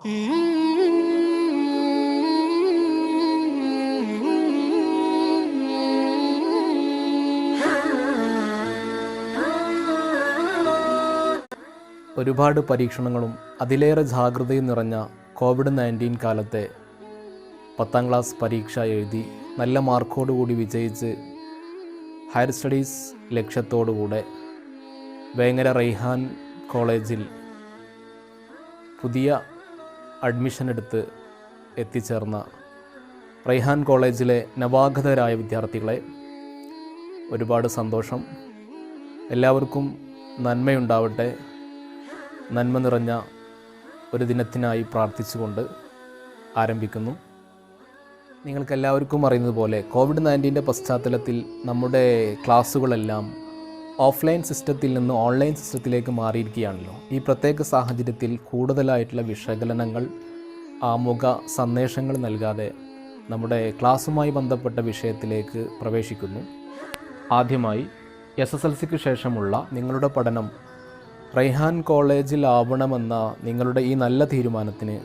ഒരുപാട് പരീക്ഷണങ്ങളും അതിലേറെ ജാഗ്രതയും നിറഞ്ഞ COVID-19 കാലത്തെ 10ാം ക്ലാസ് പരീക്ഷ എഴുതി നല്ല മാർക്കോടുകൂടി വിജയിച്ച് ഹയർ സ്റ്റഡീസ് ലക്ഷ്യത്തോടുകൂടെ വേങ്ങര റൈഹാൻ കോളേജിൽ പുതിയ അഡ്മിഷൻ എടുത്ത് എത്തിച്ചേർന്ന റൈഹാൻ കോളേജിലെ നവാഗതരായ വിദ്യാർത്ഥികളെ, ഒരുപാട് സന്തോഷം. എല്ലാവർക്കും നന്മയുണ്ടാവട്ടെ. നന്മ നിറഞ്ഞ ഒരു ദിനത്തിനായി പ്രാർത്ഥിച്ചുകൊണ്ട് ആരംഭിക്കുന്നു. നിങ്ങൾക്കെല്ലാവർക്കും അറിയുന്നത് പോലെ COVID-19 പശ്ചാത്തലത്തിൽ നമ്മുടെ ക്ലാസ്സുകളെല്ലാം ഓഫ്ലൈൻ സിസ്റ്റത്തിൽ നിന്ന് ഓൺലൈൻ സിസ്റ്റത്തിലേക്ക് മാറിയിരിക്കുകയാണല്ലോ. ഈ പ്രത്യേക സാഹചര്യത്തിൽ കൂടുതലായിട്ടുള്ള വിശകലനങ്ങൾ, ആമുഖ സന്ദേശങ്ങൾ നൽകാതെ നമ്മുടെ ക്ലാസ്സുമായി ബന്ധപ്പെട്ട വിഷയത്തിലേക്ക് പ്രവേശിക്കുന്നു. ആദ്യമായി SSLCക്ക് ശേഷമുള്ള നിങ്ങളുടെ പഠനം റൈഹാൻ കോളേജിലാവണമെന്ന നിങ്ങളുടെ ഈ നല്ല തീരുമാനത്തിന്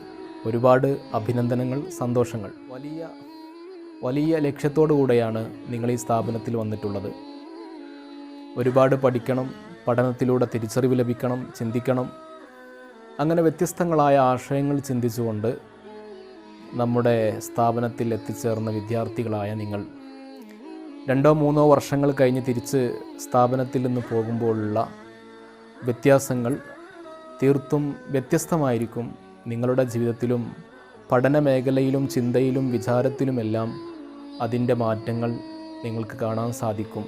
ഒരുപാട് അഭിനന്ദനങ്ങൾ, സന്തോഷങ്ങൾ. വലിയ ലക്ഷ്യത്തോടു കൂടെയാണ് നിങ്ങൾ ഈ സ്ഥാപനത്തിൽ വന്നിട്ടുള്ളത്. ഒരുപാട് പഠിക്കണം, പഠനത്തിലൂടെ തിരിച്ചറിവ് ലഭിക്കണം, ചിന്തിക്കണം. അങ്ങനെ വ്യത്യസ്തങ്ങളായ ആശയങ്ങൾ ചിന്തിച്ചുകൊണ്ട് നമ്മുടെ സ്ഥാപനത്തിൽ എത്തിച്ചേർന്ന വിദ്യാർത്ഥികളായ നിങ്ങൾ 2-3 വർഷങ്ങൾ കഴിഞ്ഞ് തിരിച്ച് സ്ഥാപനത്തിൽ നിന്ന് പോകുമ്പോഴുള്ള വ്യത്യാസങ്ങൾ തീർത്തും വ്യത്യസ്തമായിരിക്കും. നിങ്ങളുടെ ജീവിതത്തിലും പഠന മേഖലയിലും ചിന്തയിലും വിചാരത്തിലുമെല്ലാം അതിൻ്റെ മാറ്റങ്ങൾ നിങ്ങൾക്ക് കാണാൻ സാധിക്കും.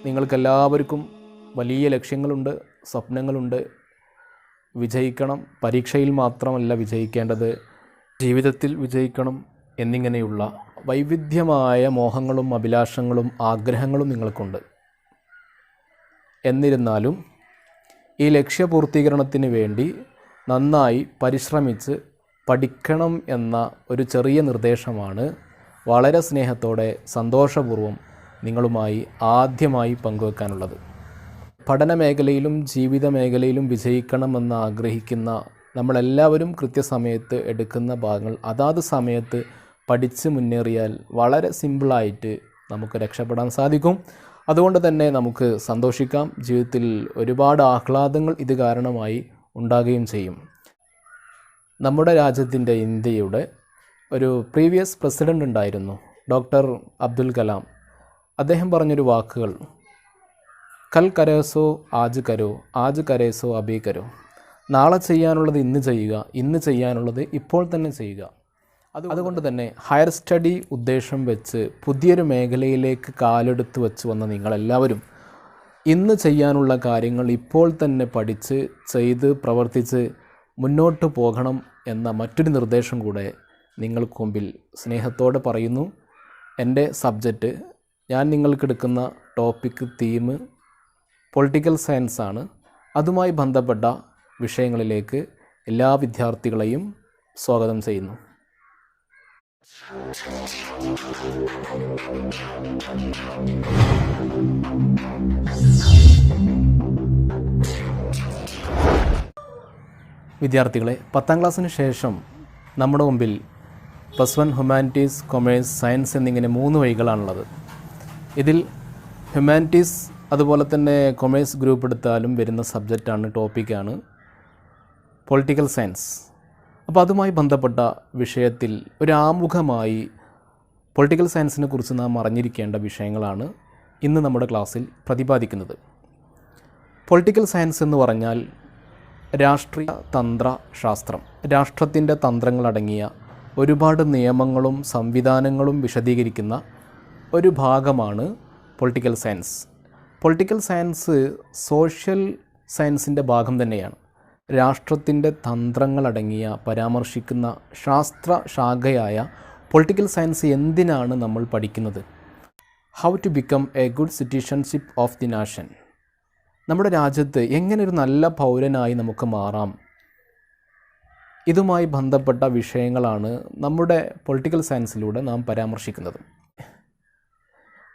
നിങ്ങൾക്കെല്ലാവർക്കും വലിയ ലക്ഷ്യങ്ങളുണ്ട്, സ്വപ്നങ്ങളുണ്ട്. വിജയിക്കണം. പരീക്ഷയിൽ മാത്രമല്ല വിജയിക്കേണ്ടത്, ജീവിതത്തിൽ വിജയിക്കണം എന്നിങ്ങനെയുള്ള വൈവിധ്യമായ മോഹങ്ങളും അഭിലാഷങ്ങളും ആഗ്രഹങ്ങളും നിങ്ങൾക്കുണ്ട്. എന്നിരുന്നാലും ഈ ലക്ഷ്യപൂർത്തീകരണത്തിന് വേണ്ടി നന്നായി പരിശ്രമിച്ച് പഠിക്കണം എന്ന ഒരു ചെറിയ നിർദ്ദേശമാണ് വളരെ സ്നേഹത്തോടെ സന്തോഷപൂർവ്വം നിങ്ങളുമായി ആദ്യമായി പങ്കുവെക്കാനുള്ളത്. പഠന മേഖലയിലും ജീവിത മേഖലയിലും വിജയിക്കണമെന്ന് ആഗ്രഹിക്കുന്ന നമ്മളെല്ലാവരും കൃത്യസമയത്ത് എടുക്കുന്ന ഭാഗങ്ങൾ അതാത് സമയത്ത് പഠിച്ച് മുന്നേറിയാൽ വളരെ സിമ്പിളായിട്ട് നമുക്ക് രക്ഷപ്പെടാൻ സാധിക്കും. അതുകൊണ്ട് തന്നെ നമുക്ക് സന്തോഷിക്കാം. ജീവിതത്തിൽ ഒരുപാട് ആഹ്ലാദങ്ങൾ ഇത് കാരണമായി ഉണ്ടാകുകയും ചെയ്യും. നമ്മുടെ രാജ്യത്തിൻ്റെ, ഇന്ത്യയുടെ ഒരു പ്രീവിയസ് പ്രസിഡൻ്റ് ഉണ്ടായിരുന്നു, ഡോക്ടർ അബ്ദുൽ കലാം. അദ്ദേഹം പറഞ്ഞൊരു വാക്കുകൾ, കൽ കരേസോ ആജ് കരോ, ആജ് കരേസോ അബി കരോ. നാളെ ചെയ്യാനുള്ളത് ഇന്ന് ചെയ്യുക, ഇന്ന് ചെയ്യാനുള്ളത് ഇപ്പോൾ തന്നെ ചെയ്യുക. അതുകൊണ്ട് തന്നെ ഹയർ സ്റ്റഡി ഉദ്ദേശം വെച്ച് പുതിയൊരു മേഖലയിലേക്ക് കാലെടുത്ത് വെച്ച് വന്ന നിങ്ങളെല്ലാവരും ഇന്ന് ചെയ്യാനുള്ള കാര്യങ്ങൾ ഇപ്പോൾ തന്നെ പഠിച്ച് ചെയ്ത് പ്രവർത്തിച്ച് മുന്നോട്ട് പോകണം എന്ന മറ്റൊരു നിർദ്ദേശം കൂടെ നിങ്ങൾക്ക് മുമ്പിൽ സ്നേഹത്തോടെ പറയുന്നു. എൻ്റെ സബ്ജക്റ്റ്, ഞാൻ നിങ്ങൾക്കെടുക്കുന്ന ടോപ്പിക്ക്, തീം പൊളിറ്റിക്കൽ സയൻസ് ആണ്. അതുമായി ബന്ധപ്പെട്ട വിഷയങ്ങളിലേക്ക് എല്ലാ വിദ്യാർത്ഥികളെയും സ്വാഗതം ചെയ്യുന്നു. വിദ്യാർത്ഥികളെ, 10ാം ക്ലാസ്സിന് ശേഷം നമ്മുടെ മുമ്പിൽ +1 ഹ്യൂമാനിറ്റീസ്, കൊമേഴ്സ്, സയൻസ് എന്നിങ്ങനെ 3 വഴികളാണുള്ളത്. ഇതിൽ ഹ്യൂമാനിറ്റീസ് അതുപോലെ തന്നെ കൊമേഴ്സ് ഗ്രൂപ്പ് എടുത്താലും വരുന്ന സബ്ജക്റ്റാണ്, ടോപ്പിക്കാണ് പൊളിറ്റിക്കൽ സയൻസ്. അപ്പോൾ അതുമായി ബന്ധപ്പെട്ട വിഷയത്തിൽ ഒരു ആമുഖമായി പൊളിറ്റിക്കൽ സയൻസിനെ കുറിച്ച് നാം അറിഞ്ഞിരിക്കേണ്ട വിഷയങ്ങളാണ് ഇന്ന് നമ്മുടെ ക്ലാസ്സിൽ പ്രതിപാദിക്കുന്നത്. പൊളിറ്റിക്കൽ സയൻസ് എന്ന് പറഞ്ഞാൽ രാഷ്ട്രീയ തന്ത്ര ശാസ്ത്രം, രാഷ്ട്രത്തിൻ്റെ തന്ത്രങ്ങളടങ്ങിയ ഒരുപാട് നിയമങ്ങളും സംവിധാനങ്ങളും വിശദീകരിക്കുന്ന ഒരു ഭാഗമാണ് political science. Political science social സയൻസിൻ്റെ ഭാഗം തന്നെയാണ്. രാഷ്ട്രത്തിൻ്റെ തന്ത്രങ്ങളടങ്ങിയ പരാമർശിക്കുന്ന ശാസ്ത്ര ശാഖയായ പൊളിറ്റിക്കൽ സയൻസ് എന്തിനാണ് നമ്മൾ പഠിക്കുന്നത്? How to become a good citizenship of the nation. നമ്മുടെ രാജ്യത്ത് എങ്ങനെ ഒരു നല്ല പൗരനായി നമുക്ക് മാറാം, ഇതുമായി ബന്ധപ്പെട്ട വിഷയങ്ങളാണ് നമ്മുടെ പൊളിറ്റിക്കൽ സയൻസിലൂടെ നാം പരാമർശിക്കുന്നത്.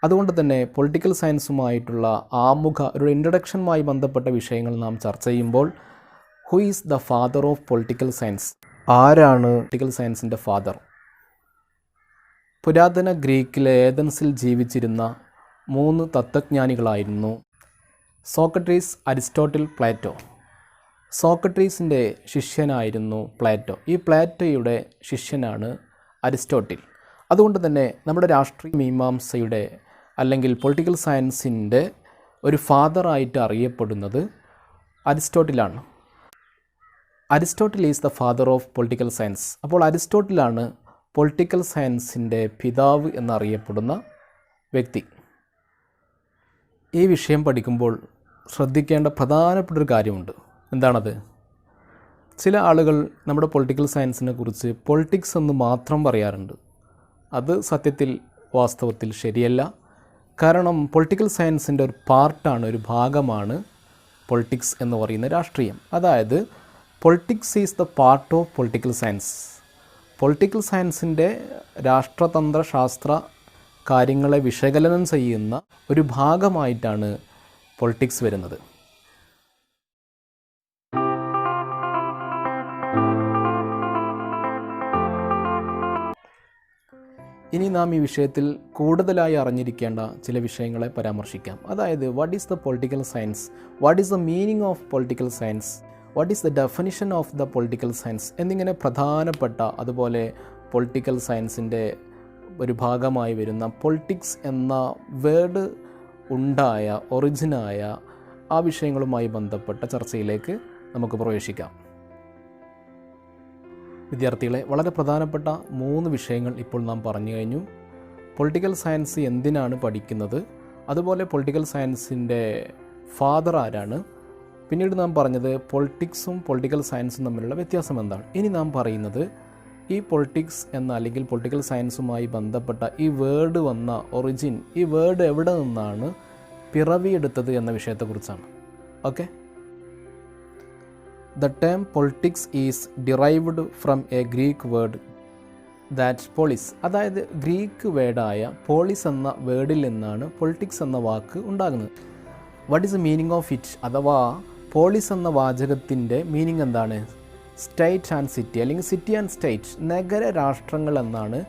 അതുകൊണ്ട് തന്നെ പൊളിറ്റിക്കൽ സയൻസുമായിട്ടുള്ള ആമുഖ ഒരു ഇൻട്രഡക്ഷനുമായി ബന്ധപ്പെട്ട വിഷയങ്ങൾ നാം ചർച്ച ചെയ്യുമ്പോൾ who is the father of political science? ആരാണ് പൊളിറ്റിക്കൽ സയൻസിൻ്റെ ഫാദർ? പുരാതന ഗ്രീക്കിലെ ഏതൻസിൽ ജീവിച്ചിരുന്ന 3 തത്വജ്ഞാനികളായിരുന്നു സോക്രട്ടീസ്, അരിസ്റ്റോട്ടിൽ, പ്ലേറ്റോ. സോക്രട്ടീസിൻ്റെ ശിഷ്യനായിരുന്നു പ്ലേറ്റോ. ഈ പ്ലേറ്റോയുടെ ശിഷ്യനാണ് അരിസ്റ്റോട്ടിൽ. അതുകൊണ്ട് തന്നെ നമ്മുടെ രാഷ്ട്രീയ മീമാംസയുടെ അല്ലെങ്കിൽ പൊളിറ്റിക്കൽ സയൻസിൻ്റെ ഒരു ഫാദറായിട്ട് അറിയപ്പെടുന്നത് അരിസ്റ്റോട്ടിലാണ്. Aristotle is the father of political science. അപ്പോൾ അരിസ്റ്റോട്ടിലാണ് പൊളിറ്റിക്കൽ സയൻസിൻ്റെ പിതാവ് എന്നറിയപ്പെടുന്ന വ്യക്തി. ഈ വിഷയം പഠിക്കുമ്പോൾ ശ്രദ്ധിക്കേണ്ട പ്രധാനപ്പെട്ടൊരു കാര്യമുണ്ട്. എന്താണത്? ചില ആളുകൾ നമ്മുടെ പൊളിറ്റിക്കൽ സയൻസിനെ കുറിച്ച് പൊളിറ്റിക്സ് എന്ന് മാത്രം പറയാറുണ്ട്. അത് സത്യത്തിൽ വാസ്തവത്തിൽ ശരിയല്ല. കാരണം പൊളിറ്റിക്കൽ സയൻസിൻ്റെ ഒരു പാർട്ടാണ്, ഒരു ഭാഗമാണ് പൊളിറ്റിക്സ് എന്ന് പറയുന്ന രാഷ്ട്രീയം. അതായത് politics is the part of political science. Political സയൻസിൻ്റെ രാഷ്ട്രതന്ത്ര ശാസ്ത്ര കാര്യങ്ങളെ വിശകലനം ചെയ്യുന്ന ഒരു ഭാഗമായിട്ടാണ് പൊളിറ്റിക്സ് വരുന്നത്. ഇനി നാം ഈ വിഷയത്തിൽ കൂടുതലായി അറിഞ്ഞിരിക്കേണ്ട ചില വിഷയങ്ങളെ പരാമർശിക്കാം. അതായത് what is the political science, what is the meaning of political science, what is the definition of the political science എന്നിങ്ങനെ പ്രധാനപ്പെട്ട, അതുപോലെ പൊളിറ്റിക്കൽ സയൻസിൻ്റെ ഒരു ഭാഗമായി വരുന്ന പൊളിറ്റിക്സ് എന്ന വേർഡ് ഉണ്ടായ, ഒറിജിനായ ആ വിഷയങ്ങളുമായി ബന്ധപ്പെട്ട ചർച്ചയിലേക്ക് നമുക്ക് പ്രവേശിക്കാം. വിദ്യാർത്ഥികളെ, വളരെ പ്രധാനപ്പെട്ട 3 വിഷയങ്ങൾ ഇപ്പോൾ നാം പറഞ്ഞു കഴിഞ്ഞു. പൊളിറ്റിക്കൽ സയൻസ് എന്തിനാണ് പഠിക്കുന്നത്, അതുപോലെ പൊളിറ്റിക്കൽ സയൻസിൻ്റെ ഫാദർ ആരാണ്, പിന്നീട് നാം പറഞ്ഞത് പൊളിറ്റിക്സും പൊളിറ്റിക്കൽ സയൻസും തമ്മിലുള്ള വ്യത്യാസം എന്താണ്. ഇനി നാം പറയുന്നത് ഈ പൊളിറ്റിക്സ് എന്ന അല്ലെങ്കിൽ പൊളിറ്റിക്കൽ സയൻസുമായി ബന്ധപ്പെട്ട ഈ വേർഡ് വന്ന ഒറിജിൻ, ഈ വേർഡ് എവിടെ നിന്നാണ് പിറവിയെടുത്തത് എന്ന വിഷയത്തെക്കുറിച്ചാണ്. Okay. The term politics is derived from a Greek word that's polis. അതായത് ഗ്രീക്ക് വേർഡായ പോളിസ് എന്ന വേർഡിൽ നിന്നാണ് പൊളിറ്റിക്സ് എന്ന വാക്ക് ഉണ്ടാകുന്നത്. What is the meaning of it? അഥവാ പോളിസ് എന്ന വാചകത്തിൻ്റെ മീനിങ് എന്താണ്? സ്റ്റേറ്റ് ആൻഡ് സിറ്റി, അല്ലെങ്കിൽ സിറ്റി ആൻഡ് സ്റ്റേറ്റ്, നഗര രാഷ്ട്രങ്ങൾ എന്നാണ്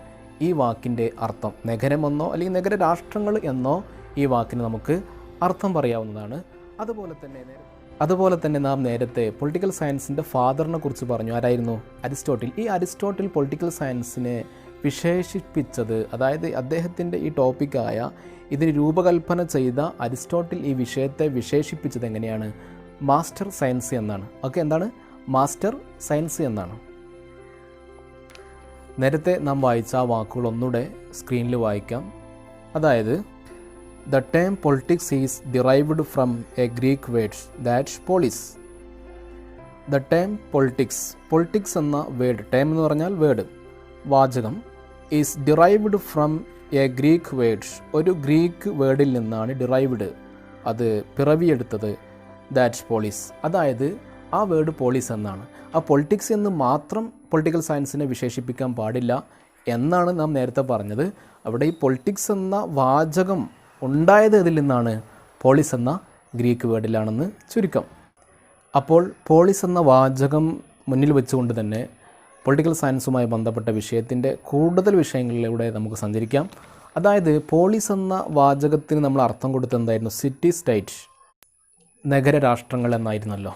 ഈ വാക്കിൻ്റെ അർത്ഥം. നഗരമെന്നോ അല്ലെങ്കിൽ നഗര രാഷ്ട്രങ്ങൾ എന്നോ ഈ വാക്കിന് നമുക്ക് അർത്ഥം പറയാവുന്നതാണ്. അതുപോലെ തന്നെ നാം നേരത്തെ പൊളിറ്റിക്കൽ സയൻസിൻ്റെ ഫാദറിനെ കുറിച്ച് പറഞ്ഞു. ആരായിരുന്നു? അരിസ്റ്റോട്ടിൽ. ഈ അരിസ്റ്റോട്ടിൽ പൊളിറ്റിക്കൽ സയൻസിനെ വിശേഷിപ്പിച്ചത്, അതായത് അദ്ദേഹത്തിൻ്റെ ഈ ടോപ്പിക്കായ ഇതിന് രൂപകൽപ്പന ചെയ്ത അരിസ്റ്റോട്ടിൽ ഈ വിഷയത്തെ വിശേഷിപ്പിച്ചത് എങ്ങനെയാണ്? മാസ്റ്റർ സയൻസ് എന്നാണ്. ഓക്കെ, എന്താണ്? മാസ്റ്റർ സയൻസ് എന്നാണ്. നേരത്തെ നാം വായിച്ച ആ വാക്കുകൾ ഒന്നുകൂടെ സ്ക്രീനിൽ വായിക്കാം. അതായത് The term politics is derived from a Greek word that's polis. The term politics എന്ന വേർഡ്, term എന്ന് പറഞ്ഞാൽ വേർഡ്, വാചകം, is derived from a Greek word, ഒരു ഗ്രീക്ക് വേർഡിൽ നിന്നാണ് derived, അത് പിറവിയെടുത്തത്, that's polis. അതായത് ആ വേർഡ് പോളിസ് എന്നാണ്. ആ പൊളിറ്റിക്സ് എന്ന് മാത്രം പൊളിറ്റിക്കൽ സയൻസിനെ വിശേഷിപ്പിക്കാൻ പാടില്ല എന്നാണ് നാം നേരത്തെ പറഞ്ഞത്. അവിടെ ഈ പൊളിറ്റിക്സ് എന്ന വാചകം ഉണ്ടായത് ഇതിൽ നിന്നാണ്? പോളിസ് എന്ന ഗ്രീക്ക് വേർഡിലാണെന്ന് ചുരുക്കം. അപ്പോൾ പോളിസ് എന്ന വാചകം മുന്നിൽ വെച്ചുകൊണ്ട് തന്നെ പൊളിറ്റിക്കൽ സയൻസുമായി ബന്ധപ്പെട്ട വിഷയത്തിൻ്റെ കൂടുതൽ വിഷയങ്ങളിലൂടെ നമുക്ക് സഞ്ചരിക്കാം. അതായത് പോളിസ് എന്ന വാചകത്തിന് നമ്മൾ അർത്ഥം കൊടുത്തത് എന്തായിരുന്നു? സിറ്റി സ്റ്റേറ്റ്, നഗര രാഷ്ട്രങ്ങൾ എന്നായിരുന്നല്ലോ.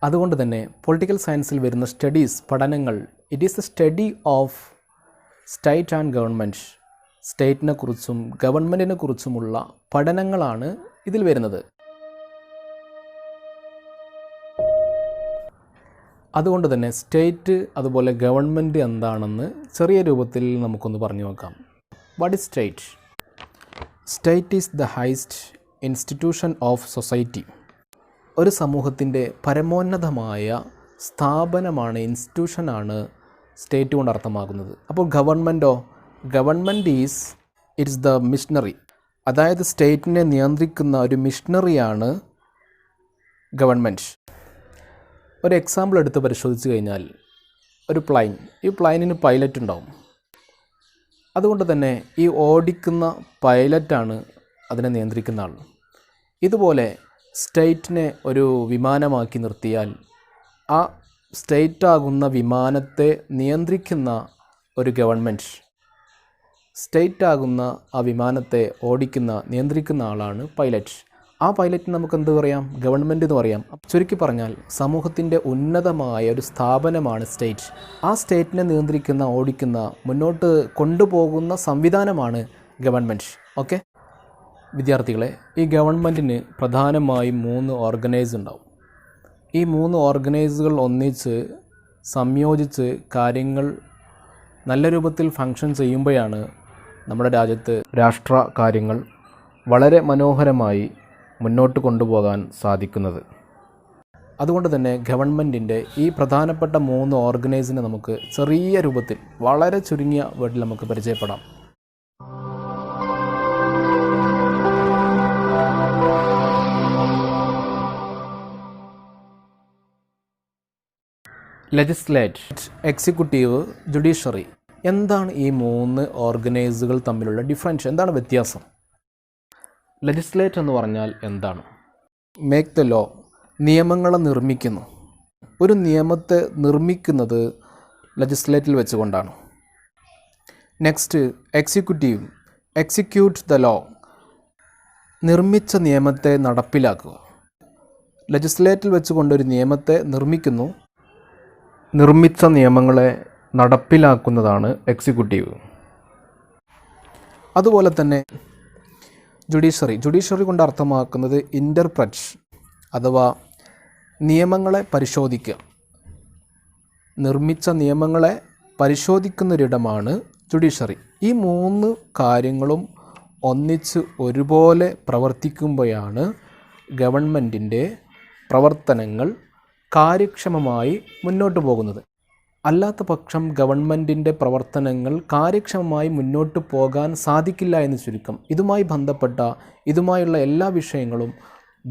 അതുകൊണ്ട് തന്നെ പൊളിറ്റിക്കൽ സയൻസിൽ വരുന്ന സ്റ്റഡീസ്, പഠനങ്ങൾ, it is the study of state and government, സ്റ്റേറ്റിനെ കുറിച്ചും ഗവൺമെൻറ്റിനെ കുറിച്ചുമുള്ള പഠനങ്ങളാണ് ഇതിൽ വരുന്നത്. അതുകൊണ്ട് തന്നെ സ്റ്റേറ്റ് അതുപോലെ ഗവൺമെൻറ് എന്താണെന്ന് ചെറിയ രൂപത്തിൽ നമുക്കൊന്ന് പറഞ്ഞു നോക്കാം. What is state? State is the heist institution of society. ഒരു സമൂഹത്തിൻ്റെ പരമോന്നതമായ സ്ഥാപനമാണ്, ഇൻസ്റ്റിറ്റ്യൂഷനാണ് സ്റ്റേറ്റ് കൊണ്ട് അർത്ഥമാകുന്നത്. അപ്പോൾ ഗവൺമെൻറ്റോ? ഗവൺമെൻറ് ഇറ്റ്സ് ദ മിഷണറി, അതായത് സ്റ്റേറ്റിനെ നിയന്ത്രിക്കുന്ന ഒരു മിഷണറിയാണ് ഗവൺമെൻറ്. ഒരു എക്സാമ്പിൾ എടുത്ത് പരിശോധിച്ച് കഴിഞ്ഞാൽ, ഒരു പ്ലെയിൻ, ഈ പ്ലെയിനിന് പൈലറ്റ് ഉണ്ടാവും. അതുകൊണ്ട് തന്നെ ഈ ഓടിക്കുന്ന പൈലറ്റാണ് അതിനെ നിയന്ത്രിക്കുന്ന ആൾ. ഇതുപോലെ സ്റ്റേറ്റിനെ ഒരു വിമാനമാക്കി നിർത്തിയാൽ ആ സ്റ്റേറ്റ് ആകുന്ന വിമാനത്തെ നിയന്ത്രിക്കുന്ന ഒരു ഗവൺമെൻറ്, സ്റ്റേറ്റ് ആകുന്ന ആ വിമാനത്തെ നിയന്ത്രിക്കുന്ന ആളാണ് പൈലറ്റ്. ആ പൈലറ്റിന് നമുക്ക് എന്ത് പറയാം? ഗവൺമെൻറ് എന്ന് പറയാം. ചുരുക്കി പറഞ്ഞാൽ സമൂഹത്തിൻ്റെ ഉന്നതമായ ഒരു സ്ഥാപനമാണ് സ്റ്റേറ്റ്. ആ സ്റ്റേറ്റിനെ നിയന്ത്രിക്കുന്ന, ഓടിക്കുന്ന, മുന്നോട്ട് കൊണ്ടുപോകുന്ന സംവിധാനമാണ് ഗവൺമെൻറ്. ഓക്കെ വിദ്യാർത്ഥികളെ, ഈ ഗവൺമെൻറ്റിന് പ്രധാനമായും 3 ഓർഗനൈസ് ഉണ്ടാവും. ഈ 3 ഓർഗനൈസുകൾ ഒന്നിച്ച് സംയോജിച്ച് കാര്യങ്ങൾ നല്ല രൂപത്തിൽ ഫങ്ഷൻ ചെയ്യുമ്പോഴാണ് നമ്മുടെ രാജ്യത്ത് രാഷ്ട്ര കാര്യങ്ങൾ വളരെ മനോഹരമായി മുന്നോട്ട് കൊണ്ടുപോകാൻ സാധിക്കുന്നത്. അതുകൊണ്ട് തന്നെ ഗവൺമെൻറ്റിൻ്റെ ഈ പ്രധാനപ്പെട്ട 3 ഓർഗനൈസിനെ നമുക്ക് ചെറിയ രൂപത്തിൽ, വളരെ ചുരുങ്ങിയ വേർഡിൽ നമുക്ക് പരിചയപ്പെടാം. Legislate, executive, judiciary. എന്താണ് ഈ 3 ഓർഗനൈസുകൾ തമ്മിലുള്ള ഡിഫറൻസ്? എന്താണ് വ്യത്യാസം? ലെജിസ്ലേറ്റ് എന്ന് പറഞ്ഞാൽ എന്താണ്? മേക്ക് ദ ലോ, നിയമങ്ങളെ നിർമ്മിക്കുന്നു. ഒരു നിയമത്തെ നിർമ്മിക്കുന്നത് ലെജിസ്ലേറ്റിൽ വെച്ചുകൊണ്ടാണ്. Next executive, execute the law, നിർമ്മിച്ച നിയമത്തെ നടപ്പിലാക്കുക. ലെജിസ്ലേറ്റിൽ വെച്ചുകൊണ്ടൊരു നിയമത്തെ നിർമ്മിക്കുന്നു, നിർമ്മിച്ച നിയമങ്ങളെ നടപ്പിലാക്കുന്നതാണ് എക്സിക്യൂട്ടീവ്. അതുപോലെ തന്നെ ജുഡീഷ്യറി കൊണ്ട് അർത്ഥമാക്കുന്നത് ഇൻ്റർപ്രറ്റ് അഥവാ നിയമങ്ങളെ പരിശോധിക്കുക. നിർമ്മിച്ച നിയമങ്ങളെ പരിശോധിക്കുന്നൊരിടമാണ് ജുഡീഷ്യറി. ഈ 3 കാര്യങ്ങളും ഒന്നിച്ച് ഒരുപോലെ പ്രവർത്തിക്കുമ്പോഴാണ് ഗവൺമെൻറ്റിൻ്റെ പ്രവർത്തനങ്ങൾ കാര്യക്ഷമമായി മുന്നോട്ട് പോകുന്നത്. അല്ലാത്ത പക്ഷം ഗവൺമെൻറ്റിൻ്റെ പ്രവർത്തനങ്ങൾ കാര്യക്ഷമമായി മുന്നോട്ട് പോകാൻ സാധിക്കില്ല എന്ന് ചുരുക്കം. ഇതുമായുള്ള എല്ലാ വിഷയങ്ങളും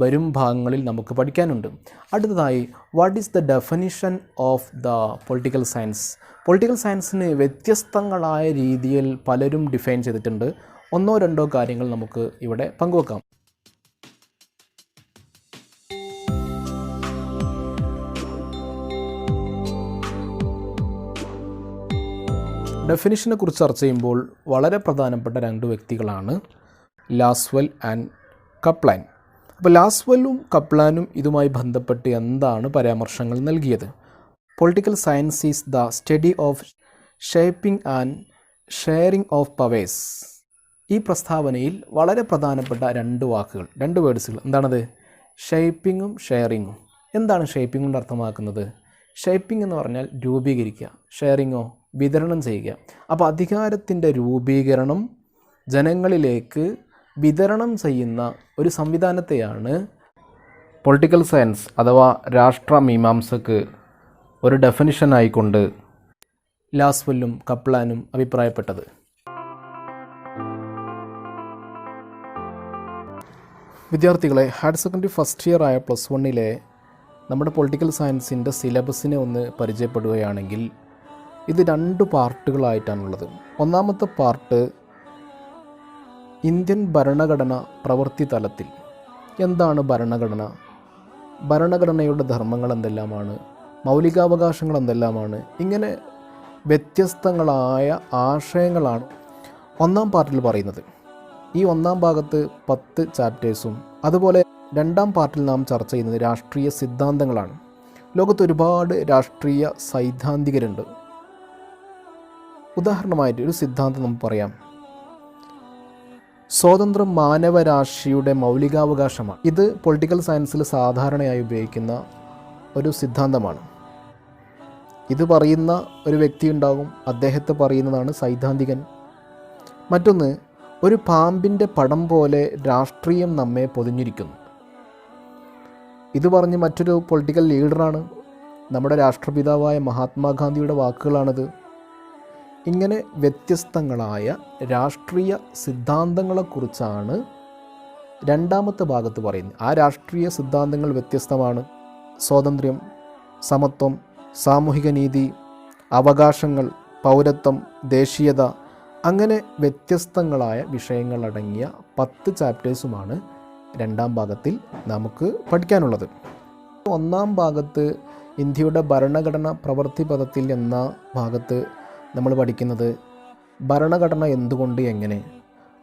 വരും ഭാഗങ്ങളിൽ നമുക്ക് പഠിക്കാനുണ്ട്. അടുത്തതായി, what is the definition of the political science? Political സയൻസിന് വ്യത്യസ്തങ്ങളായ രീതിയിൽ പലരും ഡിഫൈൻ ചെയ്തിട്ടുണ്ട്. 1-2 കാര്യങ്ങൾ നമുക്ക് ഇവിടെ പങ്കുവെക്കാം. ഡെഫിനിഷനെ കുറിച്ച് ചർച്ച ചെയ്യുമ്പോൾ വളരെ പ്രധാനപ്പെട്ട 2 വ്യക്തികളാണ് ലാസ്വെൽ ആൻഡ് കപ്ലാൻ. അപ്പോൾ ലാസ്വെല്ലും കപ്ലാനും ഇതുമായി ബന്ധപ്പെട്ട് എന്താണ് പരാമർശങ്ങൾ നൽകിയത്? Political science is the study of shaping and sharing of powers. ഈ പ്രസ്താവനയിൽ വളരെ പ്രധാനപ്പെട്ട 2 വാക്കുകൾ, 2 വേർഡ്സുകൾ. എന്താണത്? ഷേപ്പിങ്ങും ഷെയറിങ്ങും. എന്താണ് ഷേപ്പിംഗ് കൊണ്ട് അർത്ഥമാക്കുന്നത്? ഷേപ്പിംഗ് എന്ന് പറഞ്ഞാൽ രൂപീകരിക്കുക, ഷെയറിങ്ങോ വിതരണം ചെയ്യുക. അപ്പോൾ അധികാരത്തിൻ്റെ രൂപീകരണം ജനങ്ങളിലേക്ക് വിതരണം ചെയ്യുന്ന ഒരു സംവിധാനത്തെയാണ് പൊളിറ്റിക്കൽ സയൻസ് അഥവാ രാഷ്ട്രമീമാംസക്ക് ഒരു ഡെഫിനിഷനായിക്കൊണ്ട് ലാസ്വെല്ലും കപ്ലാനും അഭിപ്രായപ്പെട്ടത്. വിദ്യാർത്ഥികളെ, ഹയർ സെക്കൻഡറി ഫസ്റ്റ് ഇയർ ആയ +1 നമ്മുടെ പൊളിറ്റിക്കൽ സയൻസിൻ്റെ സിലബസിനെ ഒന്ന് പരിചയപ്പെടുകയാണെങ്കിൽ ഇത് 2 പാർട്ടുകളായിട്ടാണുള്ളത്. ഒന്നാമത്തെ പാർട്ട് ഇന്ത്യൻ ഭരണഘടന പ്രവൃത്തി തലത്തിൽ. എന്താണ് ഭരണഘടന? ഭരണഘടനയുടെ ധർമ്മങ്ങൾ എന്തെല്ലാമാണ്? മൗലികാവകാശങ്ങൾ എന്തെല്ലാമാണ്? ഇങ്ങനെ വ്യത്യസ്തങ്ങളായ ആശയങ്ങളാണ് 1-ാം പാർട്ടിൽ പറയുന്നത്. ഈ 1-ാം ഭാഗത്ത് 10 ചാപ്റ്റേഴ്സും അതുപോലെ 2-ാം പാർട്ടിൽ നാം ചർച്ച ചെയ്യുന്നത് രാഷ്ട്രീയ സിദ്ധാന്തങ്ങളാണ്. ലോകത്ത് ഒരുപാട് രാഷ്ട്രീയ സൈദ്ധാന്തികരുണ്ട്. ഉദാഹരണമായിട്ട് ഒരു സിദ്ധാന്തം നമുക്ക് പറയാം. സ്വാതന്ത്ര്യം മാനവരാശിയുടെ മൗലികാവകാശമാണ്. ഇത് പൊളിറ്റിക്കൽ സയൻസിൽ സാധാരണയായി ഉപയോഗിക്കുന്ന ഒരു സിദ്ധാന്തമാണ്. ഇത് പറയുന്ന ഒരു വ്യക്തി ഉണ്ടാകും, അദ്ദേഹത്തെ പറയുന്നതാണ് സൈദ്ധാന്തികൻ. മറ്റൊന്ന്, ഒരു പാമ്പിൻ്റെ പടം പോലെ രാഷ്ട്രീയം നമ്മെ പൊതിഞ്ഞിരിക്കുന്നു. ഇത് പറഞ്ഞ് മറ്റൊരു പൊളിറ്റിക്കൽ ലീഡറാണ്, നമ്മുടെ രാഷ്ട്രപിതാവായ മഹാത്മാഗാന്ധിയുടെ വാക്കുകളാണിത്. ഇങ്ങനെ വ്യത്യസ്തങ്ങളായ രാഷ്ട്രീയ സിദ്ധാന്തങ്ങളെക്കുറിച്ചാണ് 2-ാമത്തെ ഭാഗത്ത് പറയുന്നത്. ആ രാഷ്ട്രീയ സിദ്ധാന്തങ്ങൾ വ്യത്യസ്തമാണ്. സ്വാതന്ത്ര്യം, സമത്വം, സാമൂഹിക നീതി, അവകാശങ്ങൾ, പൗരത്വം, ദേശീയത, അങ്ങനെ വ്യത്യസ്തങ്ങളായ വിഷയങ്ങളടങ്ങിയ 10 ചാപ്റ്റേഴ്സുമാണ് 2-ാം ഭാഗത്തിൽ നമുക്ക് പഠിക്കാനുള്ളത്. 1-ാം ഭാഗത്ത് ഇന്ത്യയുടെ ഭരണഘടന പ്രവൃത്തി പദത്തിൽ എന്ന ഭാഗത്ത് നമ്മൾ പഠിക്കുന്നത് ഭരണഘടന എന്തുകൊണ്ട് എങ്ങനെ,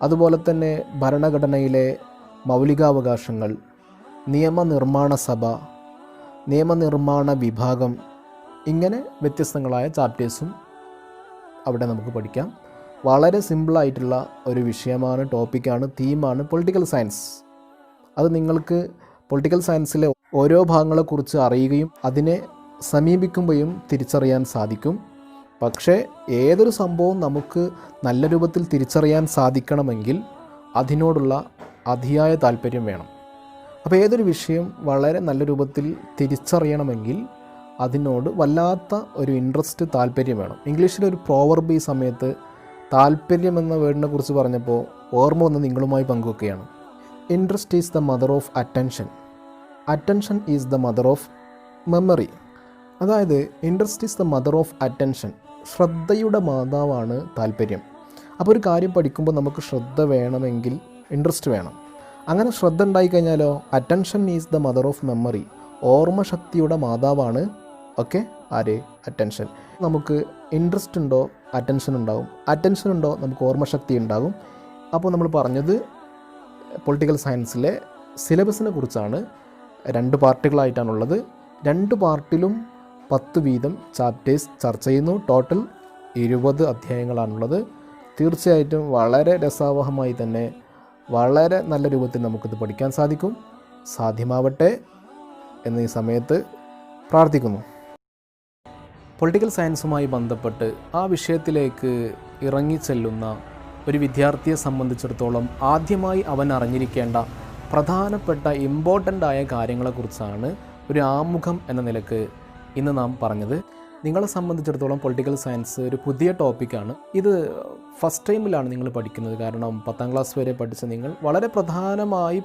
അതുപോലെ തന്നെ ഭരണഘടനയിലെ മൗലികാവകാശങ്ങൾ, നിയമനിർമ്മാണ സഭ, നിയമനിർമ്മാണ വിഭാഗം, ഇങ്ങനെ വ്യത്യസ്തങ്ങളായ ചാപ്റ്റേഴ്സും അവിടെ നമുക്ക് പഠിക്കാം. വളരെ സിമ്പിളായിട്ടുള്ള ഒരു വിഷയമാണ്, ടോപ്പിക്കാണ്, തീമാണ് പൊളിറ്റിക്കൽ സയൻസ്. അത് നിങ്ങൾക്ക് പൊളിറ്റിക്കൽ സയൻസിലെ ഓരോ ഭാഗങ്ങളെക്കുറിച്ച് അറിയുകയും അതിനെ സമീപിക്കുമ്പോഴും തിരിച്ചറിയാൻ സാധിക്കും. പക്ഷേ ഏതൊരു സംഭവവും നമുക്ക് നല്ല രൂപത്തിൽ തിരിച്ചറിയാൻ സാധിക്കണമെങ്കിൽ അതിനോടുള്ള അതിയായ താല്പര്യം വേണം. അപ്പോൾ ഏതൊരു വിഷയം വളരെ നല്ല രൂപത്തിൽ തിരിച്ചറിയണമെങ്കിൽ അതിനോട് വല്ലാത്ത ഒരു ഇൻട്രസ്റ്റ്, താല്പര്യം വേണം. ഇംഗ്ലീഷിലൊരു പ്രോവർബ് ഈ സമയത്ത് താല്പര്യം എന്ന വേർഡിനെ കുറിച്ച് പറഞ്ഞപ്പോൾ ഓർമ്മ വന്ന് നിങ്ങളുമായി പങ്കുവെക്കുകയാണ്. Interest is the mother of attention, attention is the mother of memory. അതായത് interest is the mother of attention, ശ്രദ്ധയുടെ മാതാവാണ് താല്പര്യം. അപ്പോൾ ഒരു കാര്യം പഠിക്കുമ്പോൾ നമുക്ക് ശ്രദ്ധ വേണമെങ്കിൽ ഇൻട്രസ്റ്റ് വേണം. അങ്ങനെ ശ്രദ്ധ ഉണ്ടായിക്കഴിഞ്ഞാലോ attention is the mother of memory, ഓർമ്മശക്തിയുടെ മാതാവാണ് ആര്, അറ്റൻഷൻ. നമുക്ക് ഇൻട്രസ്റ്റ് ഉണ്ടോ അറ്റൻഷൻ ഉണ്ടാകും, അറ്റൻഷൻ ഉണ്ടോ നമുക്ക് ഓർമ്മശക്തി ഉണ്ടാകും. അപ്പോൾ നമ്മൾ പറഞ്ഞത് പൊളിറ്റിക്കൽ സയൻസിലെ സിലബസിനെ കുറിച്ചാണ്. 2 പാർട്ടുകളായിട്ടാണുള്ളത്. 2 പാർട്ടിലും 10 വീതം ചാപ്റ്റേഴ്സ് ചർച്ച ചെയ്യുന്നു. ടോട്ടൽ 20 അധ്യായങ്ങളാണുള്ളത്. തീർച്ചയായിട്ടും വളരെ രസാവഹമായി തന്നെ വളരെ നല്ല രൂപത്തിൽ നമുക്കിത് പഠിക്കാൻ സാധിക്കും. സാധ്യമാവട്ടെ എന്ന് ഈ സമയത്ത് പ്രാർത്ഥിക്കുന്നു. പൊളിറ്റിക്കൽ സയൻസുമായി ബന്ധപ്പെട്ട് ആ വിഷയത്തിലേക്ക് ഇറങ്ങിച്ചെല്ലുന്ന ഒരു വിദ്യാർത്ഥിയെ സംബന്ധിച്ചിടത്തോളം ആദ്യമായി അവൻ അറിഞ്ഞിരിക്കേണ്ട പ്രധാനപ്പെട്ട ഇമ്പോർട്ടൻ്റ് ആയ കാര്യങ്ങളെക്കുറിച്ചാണ് ഒരു ആമുഖം എന്ന നിലക്ക് ഇന്ന് നാം പറഞ്ഞത്. നിങ്ങളെ സംബന്ധിച്ചിടത്തോളം പൊളിറ്റിക്കൽ സയൻസ് ഒരു പുതിയ ടോപ്പിക്കാണ്. ഇത് ഫസ്റ്റ് ടൈമിലാണ് നിങ്ങൾ പഠിക്കുന്നത്. കാരണം 10ാം ക്ലാസ് വരെ പഠിച്ച നിങ്ങൾ വളരെ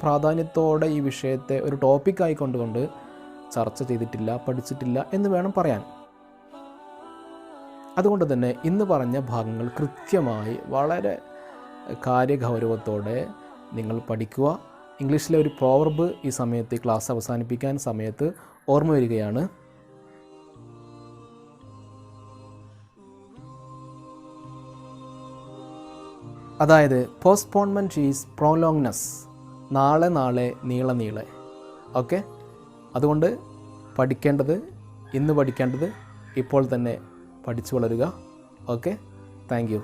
പ്രാധാന്യത്തോടെ ഈ വിഷയത്തെ ഒരു ടോപ്പിക്കായി കൊണ്ടുകൊണ്ട് ചർച്ച ചെയ്തിട്ടില്ല, പഠിച്ചിട്ടില്ല എന്ന് വേണം പറയാൻ. അതുകൊണ്ട് തന്നെ ഇന്ന് പറഞ്ഞ ഭാഗങ്ങൾ കൃത്യമായി വളരെ കാര്യഗൗരവത്തോടെ നിങ്ങൾ പഠിക്കുക. ഇംഗ്ലീഷിലെ ഒരു പ്രോവർബ് ഈ സമയത്ത് ക്ലാസ് അവസാനിപ്പിക്കാൻ സമയത്ത് ഓർമ്മ വരികയാണ്. അതായത് പോസ്റ്റ്പോൺമെൻറ്റ് ഈസ് പ്രോലോങ്നെസ്, നാളെ നീളെ. അതുകൊണ്ട് ഇന്ന് പഠിക്കേണ്ടത് ഇപ്പോൾ തന്നെ പഠിച്ചു വളരുക. Thank you.